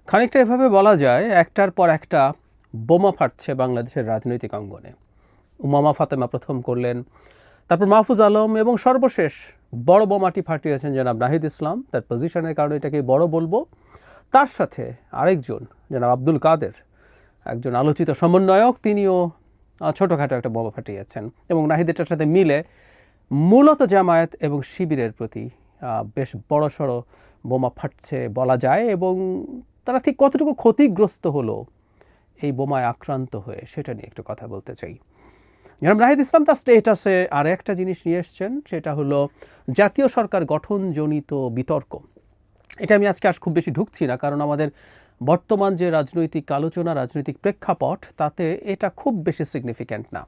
খানিকটা এভাবে বলা যায়, একটার পর একটা বোমা ফাটছে বাংলাদেশের রাজনৈতিক অঙ্গনে। উমামা ফাতেমা প্রথম করলেন, তারপর মাহফুজ আলম, এবং সর্বশেষ বড় বোমাটি ফাটিয়েছেন জনাব নাহিদ ইসলাম। তার পজিশনের কারণে এটাকে বড় বলবো। তার সাথে আরেকজন জনাব আব্দুল কাদের, একজন আলোচিত সমন্বয়ক, তিনিও ছোটোখাটো একটা বোমা ফাটিয়েছেন। এবং নাহিদেরটার সাথে মিলে মূলত জামায়াত এবং শিবিরের প্রতি বেশ বড়সড় বোমা ফাটছে বলা যায়। এবং তারা ঠিক কতটুকু ক্ষতিগ্রস্ত হলো এই বোমায় আক্রান্ত হয়ে, সেটা নিয়ে একটু কথা বলতে চাই। জনাব নাহিদ ইসলাম তার স্টেটাসে আর একটা জিনিস নিয়ে এসছেন, সেটা হলো জাতীয় সরকার গঠনজনিত বিতর্ক। এটা আমি আজকে খুব বেশি ঢুকছি না, কারণ আমাদের বর্তমান যে রাজনৈতিক আলোচনা, রাজনৈতিক প্রেক্ষাপট, তাতে এটা খুব বেশি সিগনিফিক্যান্ট না।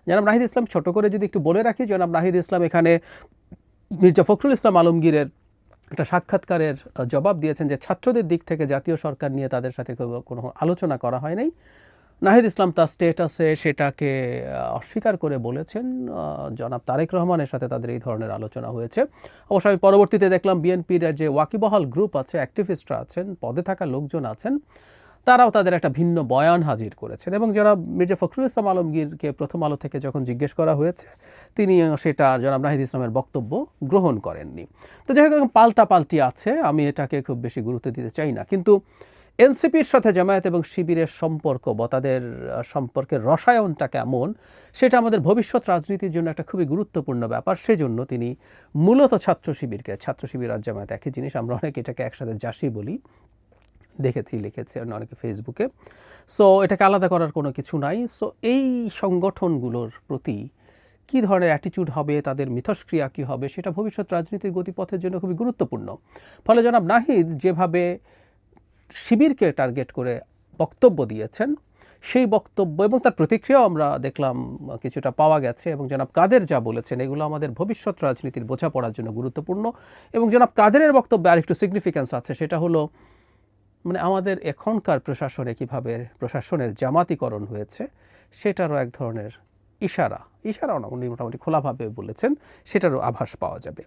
জনাব নাহিদ ইসলাম, ছোট করে যদি একটু বলে রাখি, জনাব নাহিদ ইসলাম এখানে মির্জা ফখরুল ইসলাম আলমগীরের একটা সাক্ষাৎকারের জবাব দিয়েছেন যে ছাত্রদের দিক থেকে জাতীয় সরকার নিয়ে তাদের সাথে কোনো আলোচনা করা হয় নাই। নাহিদ ইসলাম তার স্টেটাসে সেটাকে অস্বীকার করে বলেছেন জনাব তারেক রহমানের সাথে তাদের এই ধরনের আলোচনা হয়েছে। অবশ্য আমি পরবর্তীতে দেখলাম বিএনপির যে ওয়াকিবহাল গ্রুপ আছে, অ্যাক্টিভিস্টরা আছেন, পদে থাকা লোকজন আছেন, তারাও তাদের একটা ভিন্ন বয়ান হাজির করেছেন। এবং জনাব মির্জা ফখরুল ইসলাম আলমগীরকে প্রথম আলো থেকে যখন জিজ্ঞেস করা হয়েছে, তিনি সেটা জনাব নাহিদ ইসলামের বক্তব্য গ্রহণ করেননি। তো যাই হোক, পাল্টাপাল্টি আছে, আমি এটাকে খুব বেশি গুরুত্ব দিতে চাই না। কিন্তু এনসিপির সাথে জামায়াত এবং শিবিরের সম্পর্ক বা তাদের সম্পর্কের রসায়নটা কেমন, সেটা আমাদের ভবিষ্যৎ রাজনীতির জন্য একটা খুবই গুরুত্বপূর্ণ ব্যাপার। সেজন্য তিনি মূলত ছাত্র শিবির আর জামায়াত একই জিনিস, আমরা অনেকে এটাকে একসাথে জাসি বলি, দেখেছি, লিখেছি অনেকে ফেসবুকে। সো এটাকে আলাদা করার কোনো কিছু নাই। সো এই সংগঠনগুলোর প্রতি কী ধরনের অ্যাটিটিউড হবে, তাদের মিথস্ক্রিয়া কী হবে, সেটা ভবিষ্যৎ রাজনীতির গতিপথের জন্য খুবই গুরুত্বপূর্ণ। ফলে জনাব নাহিদ যেভাবে শিবিরকে টার্গেট করে বক্তব্য দিয়েছেন, সেই বক্তব্য এবং তার প্রতিক্রিয়াও আমরা দেখলাম কিছুটা পাওয়া গেছে। এবং জনাব কাদের যা বলেছেন, এগুলো আমাদের ভবিষ্যৎ রাজনীতির বোঝাপড়ার জন্য গুরুত্বপূর্ণ। এবং জনাব কাদেরের বক্তব্যে আরেকটু সিগনিফিক্যান্স আছে, সেটা হলো মানে আমাদের এখনকার প্রশাসনে কীভাবে প্রশাসনের জামাতিকরণ হয়েছে, সেটারও এক ধরনের ইশারাও না, উনি মোটামুটি খোলাভাবে বলেছেন, সেটারও আভাস পাওয়া যাবে।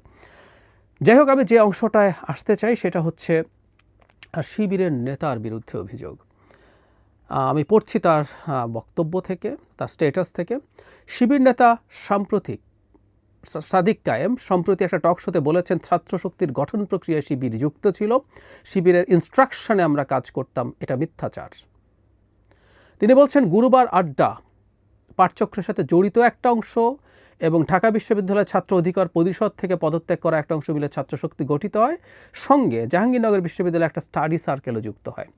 যাই হোক, আমি যে অংশটায় আসতে চাই সেটা হচ্ছে শিবিরের নেতার বিরুদ্ধে অভিযোগ। আমি পড়ছি তার বক্তব্য থেকে, তার স্ট্যাটাস থেকে। শিবির নেতা সাদিক কায়েম সম্প্রতি একটা টক শোতে বলেছেন, ছাত্র শক্তির গঠন প্রক্রিয়ায় শিবির যুক্ত ছিল, শিবিরের ইনস্ট্রাকশনে আমরা কাজ করতাম, এটা মিথ্যাচার। তিনি বলছেন, গুরুবার আড্ডা পাঠচক্রের সাথে জড়িত একটা অংশ এবং ঢাকা বিশ্ববিদ্যালয়ের ছাত্র অধিকার পরিষদ থেকে পদত্যাগ করা একটা অংশ মিলে ছাত্র শক্তি গঠিত হয়, সঙ্গে জাহাঙ্গীরনগর বিশ্ববিদ্যালয়ে একটা স্টাডি সার্কেলও যুক্ত হয়।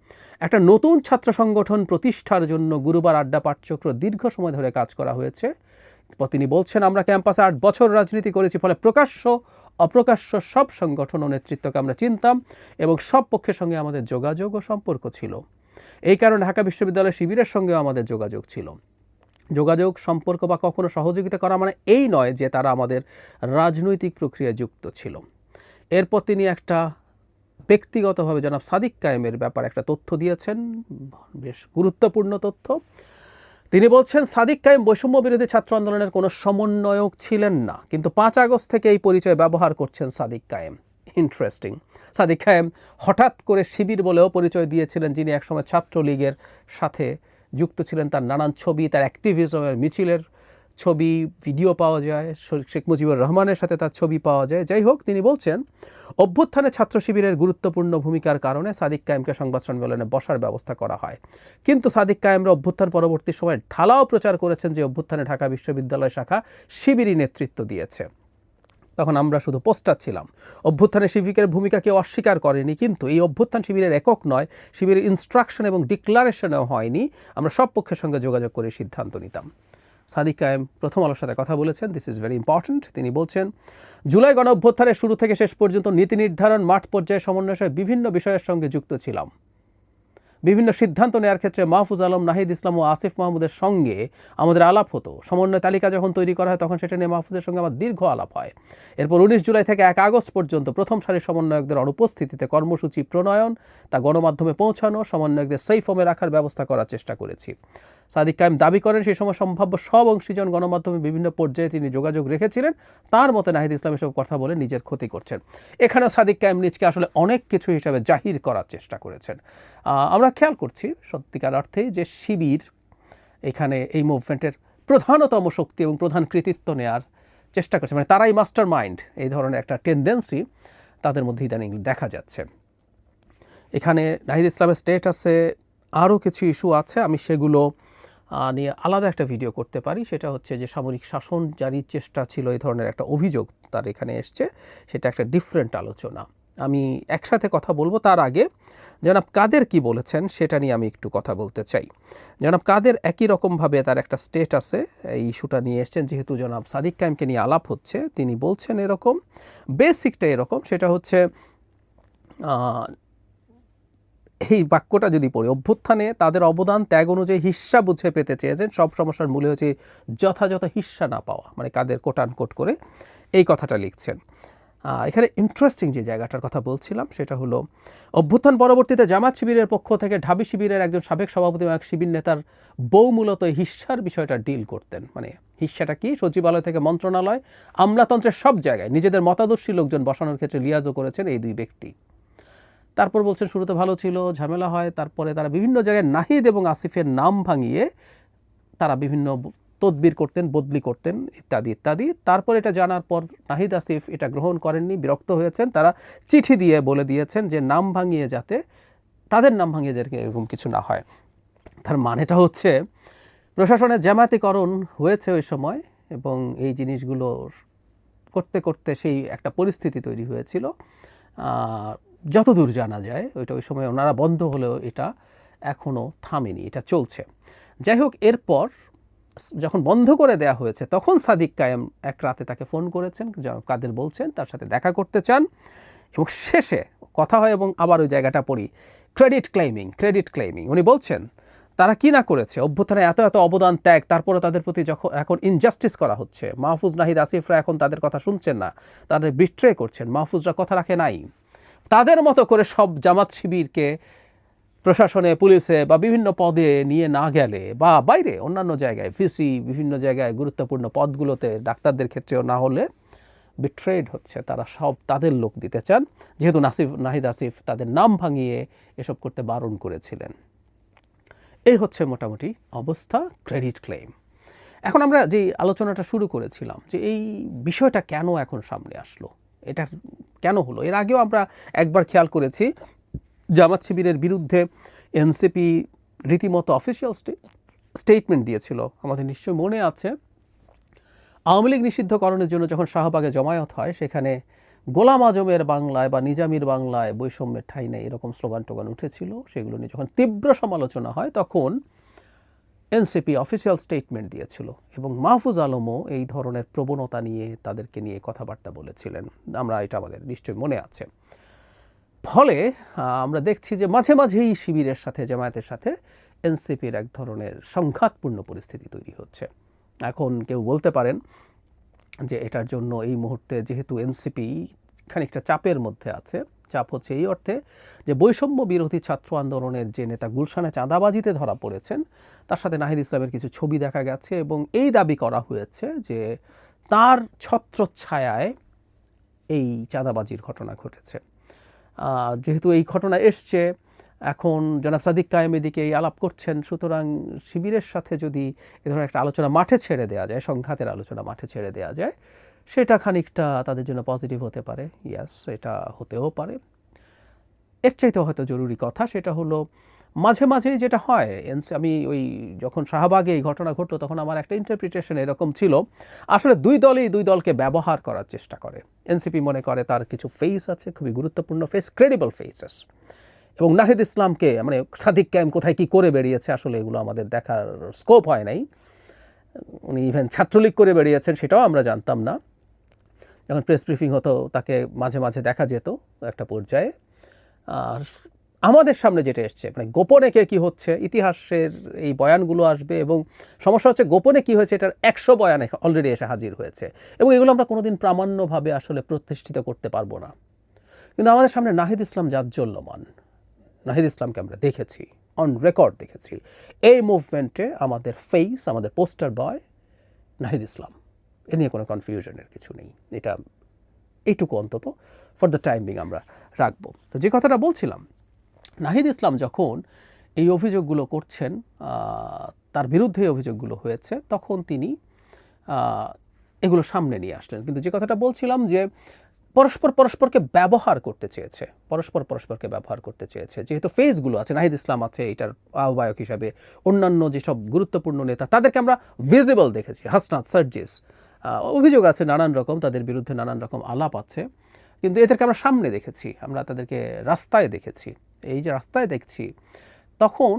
একটা নতুন ছাত্র সংগঠন প্রতিষ্ঠার জন্য গুরুবার আড্ডা পাঠচক্র দীর্ঘ সময় ধরে কাজ করা হয়েছে। তিনি বলছেন, আমরা ক্যাম্পাসে 8 বছর রাজনীতি করেছি, ফলে প্রকাশ্য অপ্রকাশ্য সব সংগঠন ও নেতৃত্বকে আমরা চিনতাম এবং সব পক্ষের সঙ্গে আমাদের যোগাযোগ ও সম্পর্ক ছিল। এই কারণে ঢাকা বিশ্ববিদ্যালয় শিবিরের সঙ্গেও আমাদের যোগাযোগ ছিল। যোগাযোগ, সম্পর্ক বা কখনো সহযোগিতা করা মানে এই নয় যে তারা আমাদের রাজনৈতিক প্রক্রিয়ায় যুক্ত ছিল। এরপর তিনি একটা ব্যক্তিগতভাবে জনাব সাদিক কায়েমের ব্যাপারে একটা তথ্য দিয়েছেন, বেশ গুরুত্বপূর্ণ তথ্য। তিনি বলছেন, সাদিক কায়েম বৈষম্য বিরোধী ছাত্র আন্দোলনের কোনো সমন্বয়ক ছিলেন না, কিন্তু 5 আগস্ট থেকে এই পরিচয় ব্যবহার করছেন সাদিক কায়েম। ইন্টারেস্টিং। সাদিক কায়েম হঠাৎ করে শিবির বলেও পরিচয় দিয়েছিলেন, যিনি একসময় ছাত্রলীগের সাথে যুক্ত ছিলেন। তার নানান ছবি, তার অ্যাক্টিভিজমের মিছিলের ছবি, ভিডিও পাওয়া যায়, শেখ মুজিবুর রহমানের সাথে তার ছবি পাওয়া যায়। যাই হোক, তিনি বলছেন, অভ্যুত্থানে ছাত্র শিবিরের গুরুত্বপূর্ণ ভূমিকার কারণে সাদিক কায়েমকে সংবাদ সম্মেলনে বসার ব্যবস্থা করা হয়। কিন্তু সাদিক কায়েমরা অভ্যুত্থান পরবর্তী সময়ে ঢালাও প্রচার করেছেন যে অভ্যুত্থানে ঢাকা বিশ্ববিদ্যালয় শাখা শিবিরই নেতৃত্ব দিয়েছে। তখন আমরা শুধু পোস্টার ছিলাম। অভ্যুত্থানে শিবিরের ভূমিকা কেউ অস্বীকার করেনি, কিন্তু এই অভ্যুত্থান শিবিরের একক নয়, শিবিরের ইনস্ট্রাকশন এবং ডিক্লারেশনেও হয়নি। আমরা সব পক্ষের সঙ্গে যোগাযোগ করে সিদ্ধান্ত নিতাম। সাদিক কায়েম প্রথম আলোর সাথে কথা বলেছেন, দিস ইজ ভেরি ইম্পর্ট্যান্ট। তিনি বলছেন, জুলাই গণ অভ্যুত্থানের শুরু থেকে শেষ পর্যন্ত নীতি নির্ধারণ, মাঠ পর্যায়ে সমন্বয় সহ বিভিন্ন বিষয়ের সঙ্গে যুক্ত ছিলাম। বিভিন্ন সিদ্ধান্ত নেওয়ার ক্ষেত্রে মাহফুজ আলম, নাহিদ ইসলাম ও আসিফ মাহমুদের সঙ্গে আমাদের আলাপ হতো। সমন্বয় তালিকা যখন তৈরি করা হয় তখন সেটা নিয়ে মাহফুজের সঙ্গে আমার দীর্ঘ আলাপ হয়। এরপর 19 জুলাই থেকে 1 আগস্ট পর্যন্ত প্রথম সারির সমন্বয়কদের অনুপস্থিতিতে কর্মসূচি প্রণয়ন, তা গণমাধ্যমে পৌঁছানো, সমন্বয়কদের সেফ হোমে রাখার ব্যবস্থা করার চেষ্টা করেছি। সাদিক কায়েম দাবি করেন সেই সময় সম্ভাব্য সব অংশীজন গণমাধ্যমে বিভিন্ন পর্যায়ে তিনি যোগাযোগ রেখেছিলেন। তার মতে নাহিদ ইসলাম এসব কথা বলে নিজের ক্ষতি করছেন। এখানেও সাদিক কায়েম নিজকে আসলে অনেক কিছু হিসাবে জাহির করার চেষ্টা করেছেন। আমরা খেয়াল করছি সত্যিকার অর্থেই যে শিবির এখানে এই মুভমেন্টের প্রধানতম শক্তি এবং প্রধান কৃতিত্ব নেওয়ার চেষ্টা করছে, মানে তারাই মাস্টার মাইন্ড। এই ধরনের একটা টেন্ডেন্সি তাদের মধ্যে ইদানিং দেখা যাচ্ছে। এখানে নাহিদ ইসলামের স্টেটাসে আরও কিছু ইস্যু আছে, আমি সেগুলো নিয়ে আলাদা একটা ভিডিও করতে পারি। সেটা হচ্ছে যে সামরিক শাসন জারির চেষ্টা ছিল, এই ধরনের একটা অভিযোগ তার এখানে এসছে, সেটা একটা ডিফারেন্ট আলোচনা। আমি একসাথে কথা বলবো। তার আগে জনাব কাদের কি বলেছেন সেটা নিয়ে আমি একটু কথা বলতে চাই। জনাব কাদের একই রকমভাবে তার একটা স্টেটাসে এই ইস্যুটা নিয়ে এসছেন। যেহেতু জনাব সাদিক কায়েমকে নিয়ে আলাপ হচ্ছে, তিনি বলছেন এরকম, বেসিকটা এরকম, সেটা হচ্ছে এই বাক্যটা যদি পড়ি, অভ্যুত্থানে তাদের অবদান ত্যাগ অনুযায়ী হিস্সা বুঝে পেতে চেয়েছেন, সব সমস্যার মূলে হচ্ছে যথাযথ হিস্সা না পাওয়া, মানে কাদের কোটান কোট করে এই কথাটা লিখছেন। এখানে ইন্টারেস্টিং যে জায়গাটার কথা বলছিলাম সেটা হলো, অভ্যুত্থান পরবর্তীতে জামাত শিবিরের পক্ষ থেকে ঢাবি শিবিরের একজন সাবেক সভাপতি এবং এক শিবির নেতার বউ মূলত হিস্সার বিষয়টা ডিল করতেন। মানে হিস্সাটা কি, সচিবালয় থেকে মন্ত্রণালয়, আমলাতন্ত্রের সব জায়গায় নিজেদের মতাদর্শী লোকজন বসানোর ক্ষেত্রে লিয়াজও করেছেন এই দুই ব্যক্তি। তারপর বলছেন শুরুতে ভালো ছিল, ঝামেলা হয়, তারপরে তারা বিভিন্ন জায়গায় নাহিদ এবং আসিফের নাম ভাঙিয়ে তারা বিভিন্ন তদবির করতেন, বদলি করতেন, ইত্যাদি ইত্যাদি। তারপর এটা জানার পর নাহিদ আসিফ এটা গ্রহণ করেননি, বিরক্ত হয়েছেন। তারা চিঠি দিয়ে বলে দিয়েছেন যে নাম ভাঙিয়ে যাতে তাদের নাম ভাঙিয়ে যাতে এরকম কিছু না হয়। তার মানেটা হচ্ছে প্রশাসনের জামায়াতিকরণ হয়েছে ওই সময়, এবং এই জিনিসগুলো করতে করতে সেই একটা পরিস্থিতি তৈরি হয়েছিল। যতদূর জানা যায় ওইটা ওই সময় ওনারা বন্ধ হলেও এটা এখনও থামেনি, এটা চলছে। যাই হোক, এরপর যখন বন্ধ করে দেয়া হয়েছে তখন সাদিক কায়েম এক রাতে তাকে ফোন করেছেন, কাদের বলছেন তার সাথে দেখা করতে চান, এবং শেষে কথা হয়। এবং আবার ওই জায়গাটা পড়ি, ক্রেডিট ক্লেমিং। উনি বলছেন তারা কি না করেছে, অভ্যুত্থানে এত এত অবদান ত্যাগ, তারপরে তাদের প্রতি যখন এখন ইনজাস্টিস করা হচ্ছে, মাহফুজ, নাহিদ, আসিফরা এখন তাদের কথা শুনছেন না, তাদের বিট্রে করছেন। মাহফুজরা কথা রাখে নাই, তাদের মতো করে সব জামাত শিবিরকে প্রশাসনে, পুলিশে বা বিভিন্ন পদে নিয়ে না গেলে, বা বাইরে অন্যান্য জায়গায় ভিসি বিভিন্ন জায়গায় গুরুত্বপূর্ণ পদগুলোতে ডাক্তারদের ক্ষেত্রেও না হলে বিট্রেড হচ্ছে। তারা সব তাদের লোক দিতে চান, যেহেতু নাহিদ আসিফ তাদের নাম ভাঙিয়ে এসব করতে বারণ করেছিলেন। এই হচ্ছে মোটামুটি অবস্থা, ক্রেডিট ক্লেম। এখন আমরা যে আলোচনাটা শুরু করেছিলাম যে এই বিষয়টা কেন এখন সামনে আসলো, এটা কেন হলো, এর আগেও আমরা একবার খেয়াল করেছি জামাত শিবিরের বিরুদ্ধে এনসিপি রীতিমতো অফিসিয়াল স্টেটমেন্ট দিয়েছিল। আমাদের নিশ্চয় মনে আছে, আওয়ামী লীগ নিষিদ্ধকরণের জন্য যখন শাহবাগে জমায়েত হয়, সেখানে গোলাম আজমের বাংলায় বা নিজামীর বাংলায় বৈষম্যের ঠাঁই নেই এরকম স্লোগান টোগান উঠেছিল। সেগুলো নিয়ে যখন তীব্র সমালোচনা হয় তখন এনসিপি অফিসিয়াল স্টেটমেন্ট দিয়েছিল, এবং মাহফুজ আলমও এই ধরনের প্রবণতা নিয়ে তাদেরকে নিয়ে কথাবার্তা বলেছিলেন। এটা আমাদের নিশ্চয়ই মনে আছে। ফলে আমরা দেখছি যে মাঝে মাঝেই শিবিরের সাথে, জামায়াতের সাথে এনসিপির এক ধরনের সংঘাতপূর্ণ পরিস্থিতি তৈরি হচ্ছে। এখন কেউ বলতে পারেন যে এটার জন্য এই মুহূর্তে যেহেতু এনসিপি খানিকটা চাপের মধ্যে আছে, চাপ হচ্ছে এই অর্থে যে বৈষম্য বিরোধী ছাত্র আন্দোলনের যে নেতা গুলশানে চাঁদাবাজিতে ধরা পড়েছেন, তার সাথে নাহিদ ইসলামের কিছু ছবি দেখা গেছে, এবং এই দাবি করা হয়েছে যে তার ছত্রছায়ায় এই চাঁদাবাজির ঘটনা ঘটেছে। যেহেতু এই ঘটনা এসছে, এখন জনাব সাদিক কায়েম এদিকে এই আলাপ করছেন, সুতরাং শিবিরের সাথে যদি এ ধরনের একটা আলোচনা মাঠে ছেড়ে দেওয়া যায়, সংঘাতের আলোচনা মাঠে ছেড়ে দেওয়া যায়, সেটা খানিকটা তাদের জন্য পজিটিভ হতে পারে। ইয়াস, এটা হতেও পারে। এর চাইতেও হয়তো জরুরি কথা সেটা হলো, মাঝে মাঝেই যেটা হয়, আমি ওই যখন শাহবাগে এই ঘটনা ঘটলো তখন আমার একটা ইন্টারপ্রিটেশন এরকম ছিল, আসলে দুই দলই দুই দলকে ব্যবহার করার চেষ্টা করে। এনসিপি মনে করে তার কিছু ফেস আছে, খুবই গুরুত্বপূর্ণ ফেস, ক্রেডিবল ফেসেস, এবং নাহিদ ইসলামকে, মানে সাদিক কায়েম কোথায় কী করে বেরিয়েছে আসলে এগুলো আমাদের দেখার স্কোপ হয় নাই। উনি ইভেন ছাত্রলীগ করে বেরিয়েছেন সেটাও আমরা জানতাম না। যখন প্রেস ব্রিফিং হতো তাকে মাঝে মাঝে দেখা যেত একটা পর্যায়ে। আর আমাদের সামনে যেটা এসছে মানে গোপনে কে কী হচ্ছে ইতিহাসের এই বয়ানগুলো আসবে এবং সমস্যা হচ্ছে গোপনে কী হয়েছে এটার 100 বয়ান অলরেডি এসে হাজির হয়েছে এবং এগুলো আমরা কোনোদিন প্রামাণ্যভাবে আসলে প্রতিষ্ঠিত করতে পারবো না। কিন্তু আমাদের সামনে নাহিদ ইসলাম জাজ্জল্যমান, নাহিদ ইসলামকে আমরা দেখেছি, অন রেকর্ড দেখেছি। এই মুভমেন্টে আমাদের ফেস, আমাদের পোস্টার বয় নাহিদ ইসলাম, এ নিয়ে কোনো কনফিউশনের কিছু নেই। এটা এইটুকু অন্তত ফর দ্য টাইম বিং আমরা রাখবো। তো যে কথাটা বলছিলাম, নাহিদ ইসলাম যখন এই অভিযোগগুলো করছেন, তার বিরুদ্ধে অভিযোগগুলো হয়েছে, তখন তিনি এগুলো সামনে নিয়ে আসলেন। কিন্তু যে কথাটা বলছিলাম যে পরস্পরকে ব্যবহার করতে চেয়েছে, পরস্পরকে ব্যবহার করতে চেয়েছে। যেহেতু ফেসগুলো আছে, নাহিদ ইসলাম আছে এটার আহ্বায়ক হিসাবে, অন্যান্য যেসব গুরুত্বপূর্ণ নেতা তাদেরকে আমরা ভিজিবল দেখেছি, হাসনাত, সার্জিস, অভিযোগ আছে নানান রকম, তাদের বিরুদ্ধে নানান রকম আলাপ আছে, কিন্তু এদেরকে আমরা সামনে দেখেছি, আমরা তাদেরকে রাস্তায় দেখেছি। এই যে রাস্তায় দেখছি, তখন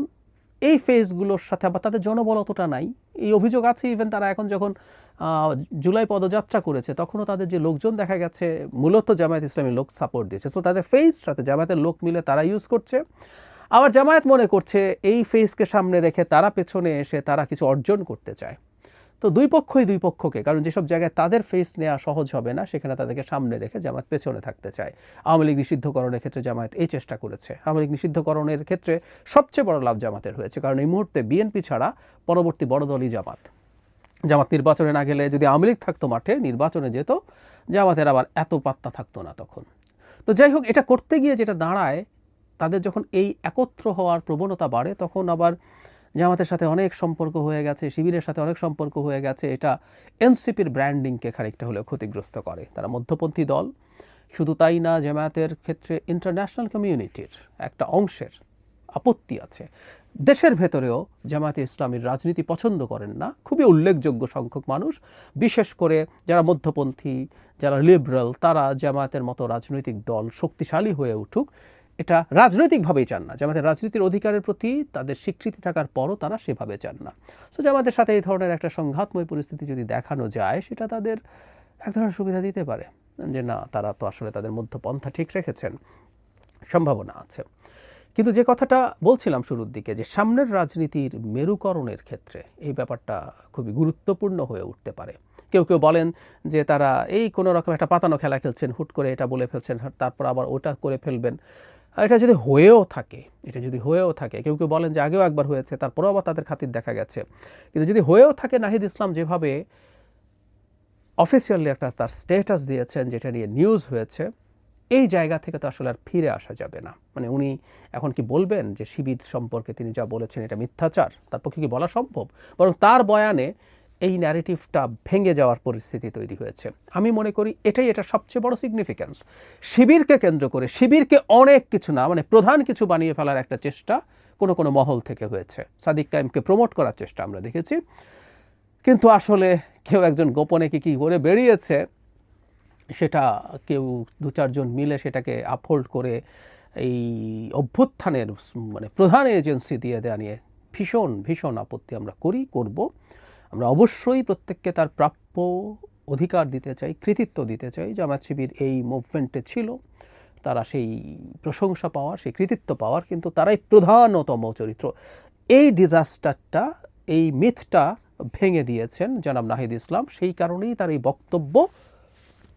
এই ফেসগুলোর সাথে আবার তাদের জনবল অতটা নাই, এই অভিযোগ আছে। ইভেন তারা এখন যখন জুলাই পদযাত্রা করেছে তখনও তাদের যে লোকজন দেখা গেছে মূলত জামায়াত ইসলামী লোক সাপোর্ট দিয়েছে। সো তাদের ফেস সাথে জামায়াতের লোক মিলে তারা ইউজ করছে। আবার জামায়াত মনে করছে এই ফেসকে সামনে রেখে তারা পেছনে এসে তারা কিছু অর্জন করতে চায়। তো দুই পক্ষকে, কারণ যেসব জায়গায় তাদের ফেস নেওয়া সহজ হবে না সেখানে তাদেরকে সামনে রেখে জামায়াত পেছনে থাকতে চায়। আওয়ামী লীগ নিষিদ্ধকরণের ক্ষেত্রে জামায়াত এই চেষ্টা করেছে। আওয়ামী লীগ নিষিদ্ধকরণের ক্ষেত্রে সবচেয়ে বড় লাভ জামাতের হয়েছে, কারণ এই মুহূর্তে বিএনপি ছাড়া পরবর্তী বড় দলই জামাত। জামাত নির্বাচনে না গেলে যদি আওয়ামী লীগ থাকতো মাঠে, নির্বাচনে যেত, জামাতের আবার এত পাত্তা থাকতো না তখন। তো যাই হোক, এটা করতে গিয়ে যেটা দাঁড়ায়, তাদের যখন এই একত্র হওয়ার প্রবণতা বাড়ে তখন আবার জামাতের সাথে অনেক সম্পর্ক হয়ে গেছে, শিবিরের সাথে অনেক সম্পর্ক হয়ে গেছে। এটা এনসিপির ব্র্যান্ডিংকে খানিকটা হলেও ক্ষতিগ্রস্ত করে। তারা মধ্যপন্থী দল। শুধু তাই না, জামায়াতের ক্ষেত্রে ইন্টারন্যাশনাল কমিউনিটির একটা অংশের আপত্তি আছে। দেশের ভেতরেও জামায়াতে ইসলামীর রাজনীতি পছন্দ করেন না খুবই উল্লেখযোগ্য সংখ্যক মানুষ, বিশেষ করে যারা মধ্যপন্থী, যারা লিবারেল, তারা জামায়াতের মতো রাজনৈতিক দল শক্তিশালী হয়ে উঠুক এটা রাজনৈতিকভাবেই চান না। জামায়াতের রাজনীতির অধিকারের প্রতি তাদের স্বীকৃতি থাকার পরও তারা সেভাবে চান না। সো জামায়াতের সাথে এই ধরনের একটা সংঘাতময় পরিস্থিতি যদি দেখানো যায়, সেটা তাদের এক ধরনের সুবিধা দিতে পারে যে না, তারা তো আসলে তাদের মধ্যপন্থা ঠিক রেখেছেন, সম্ভাবনা আছে। কিন্তু যে কথাটা বলছিলাম শুরুর দিকে, যে সামনের রাজনীতির মেরুকরণের ক্ষেত্রে এই ব্যাপারটা খুবই গুরুত্বপূর্ণ হয়ে উঠতে পারে। কেউ বলেন যে তারা এই কোনো রকম একটা পাতানো খেলা খেলছেন, হুট করে এটা বলে ফেলছেন, তারপর আবার ওটা করে ফেলবেন। এটা যদি হয়েও থাকে, কেউ বলেন যে আগেও একবার হয়েছে, তারপরেও আবার তাদের খাতির দেখা গেছে। কিন্তু যদি হয়েও থাকে, নাহিদ ইসলাম যেভাবে অফিসিয়ালি একটা তার স্ট্যাটাস দিয়েছেন, যেটা নিয়ে নিউজ হয়েছে, এই জায়গা থেকে তো আসলে আর ফিরে আসা যাবে না। মানে উনি এখন কি বলবেন যে শিবির সম্পর্কে তিনি যা বলেছেন এটা মিথ্যাচার? তার পক্ষে কি বলা সম্ভব? বরং তার বয়ানে এই ন্যারেটিভটা ভেঙে যাওয়ার পরিস্থিতি তৈরি হয়েছে। আমি মনে করি এটাই এটা সবচেয়ে বড় সিগনিফিক্যান্স। শিবিরকে কেন্দ্র করে, শিবিরকে অনেক কিছু না মানে প্রধান কিছু বানিয়ে ফেলার একটা চেষ্টা কোনো মহল থেকে হয়েছে। সাদিক কায়েমকে প্রমোট করার চেষ্টা আমরা দেখেছি, কিন্তু আসলে কেউ একজন গোপনে কি করে বেরিয়েছে, সেটা কেউ দু চারজন মিলে সেটাকে আপহোল্ড করে এই অভ্যুত্থানের মানে প্রধান এজেন্সি দিয়ে দেওয়া নিয়ে ভীষণ আপত্তি আমরা করব। আমরা অবশ্যই প্রত্যেককে তার প্রাপ্য অধিকার দিতে চাই, কৃতিত্ব দিতে চাই। জামায়াত শিবির এই মুভমেন্টে ছিল, তারা সেই প্রশংসা পাওয়ার, সেই কৃতিত্ব পাওয়ার, কিন্তু তারাই প্রধানতম চরিত্র। এই ডিজাস্টারটা, এই মিথটা ভেঙে দিয়েছেন জনাব নাহিদ ইসলাম। সেই কারণেই তার এই বক্তব্য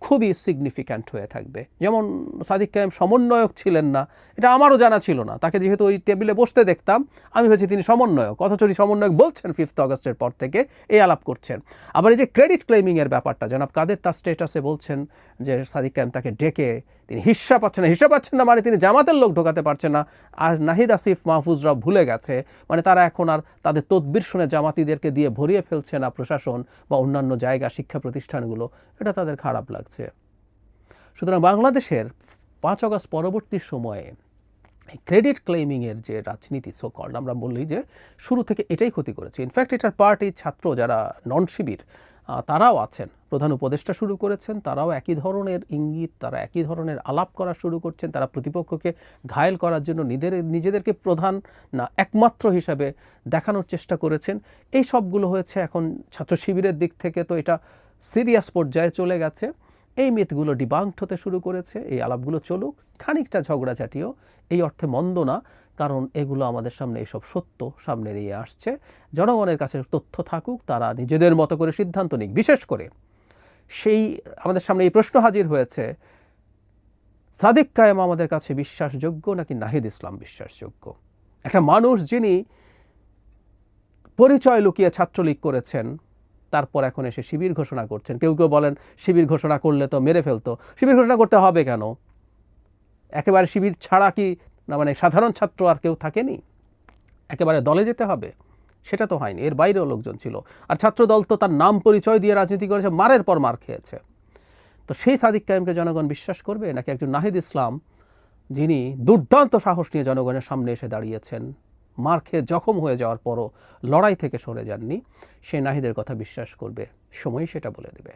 খুবই সিগনিফিক্যান্ট হয়ে থাকবে। যেমন সাদিক কায়েম সমন্বয়ক ছিলেন না, এটা আমারও জানা ছিল না। তাকে যেহেতু ওই টেবিলে বসতে দেখতাম, আমি ভেবেছি তিনি সমন্বয়ক, অথচ সমন্বয়ক বলছেন 5 আগস্টের পর থেকে এই আলাপ করছেন। আবার এই যে ক্রেডিট ক্লেমিংয়ের ব্যাপারটা, জনাব কাদের তার স্টেটাসে বলছেন যে সাদিক কায়েম তাকে ডেকে তিনি হিস্সা পাচ্ছেন না মানে তিনি জামাতের লোক ঢোকাতে পারছেন না। আর নাহিদ আসিফ, মাহফুজরাও ভুলে গেছে, মানে তারা এখন আর তাদের তদবির শুনে জামাতিদেরকে দিয়ে ভরিয়ে ফেলছে না প্রশাসন বা অন্যান্য জায়গা, শিক্ষা প্রতিষ্ঠানগুলো। এটা তাদের খারাপ লাগছে। সুতরাং বাংলাদেশের 5 আগস্ট পরবর্তী সময়ে ক্রেডিট ক্লেমিংয়ের যে রাজনীতি সোকল্ড, আমরা বললি যে শুরু থেকে এটাই ক্ষতি করেছে। ইনফ্যাক্ট এটার পার্টি ছাত্র যারা নন শিবির তারাও আছেন, প্রধান উপদেষ্টা শুরু করেছেন, তারাও একই ধরনের ইঙ্গিত, তারা একই ধরনের আলাপ করা শুরু করছেন। তারা প্রতিপক্ষকে ঘায়েল করার জন্য নিজেদেরকে প্রধান না একমাত্র হিসাবে দেখানোর চেষ্টা করেছেন। এই সবগুলো হয়েছে। এখন ছাত্র শিবিরের দিক থেকে তো এটা সিরিয়াস পর্যায়ে চলে গেছে। এই মিথগুলো ডিবাঙ্কড হতে শুরু করেছে। এই আলাপগুলো চলুক, খানিকটা ঝগড়াঝাটিও এই অর্থে মন্দ না, কারণ এগুলো আমাদের সামনে এইসব সত্য সামনে নিয়ে আসছে। জনগণের কাছে তথ্য থাকুক, তারা নিজেদের মতো করে সিদ্ধান্ত নিক। বিশেষ করে সেই আমাদের সামনে এই প্রশ্ন হাজির হয়েছে, সাদিক কায়েম আমাদের কাছে বিশ্বাসযোগ্য নাকি নাহিদ ইসলাম বিশ্বাসযোগ্য? একটা মানুষ যিনি পরিচয় লুকিয়ে ছাত্রলীগ করেছেন, তারপর এখন এসে শিবির ঘোষণা করছেন। কেউ কেউ বলেন শিবির ঘোষণা করলে তো মেরে ফেলতো। শিবির ঘোষণা করতে হবে কেন? একেবারে শিবির ছাড়া কি না মানে সাধারণ ছাত্র আর কেউ থাকেনি? একেবারে দলে যেতে হবে? সেটা তো হয়নি, এর বাইরেও লোকজন ছিল। আর ছাত্রদল তো তার নাম পরিচয় দিয়ে রাজনীতি করেছে, মারের পর মার খেয়েছে। তো সেই সাদিক কায়েমকে জনগণ বিশ্বাস করবে, নাকি একজন নাহিদ ইসলাম যিনি দুর্দান্ত সাহস নিয়ে জনগণের সামনে এসে দাঁড়িয়েছেন, মার খেয়ে জখম হয়ে যাওয়ার পরও লড়াই থেকে সরে যাননি, সেই নাহিদের কথা বিশ্বাস করবে? সময়ই সেটা বলে দেবে।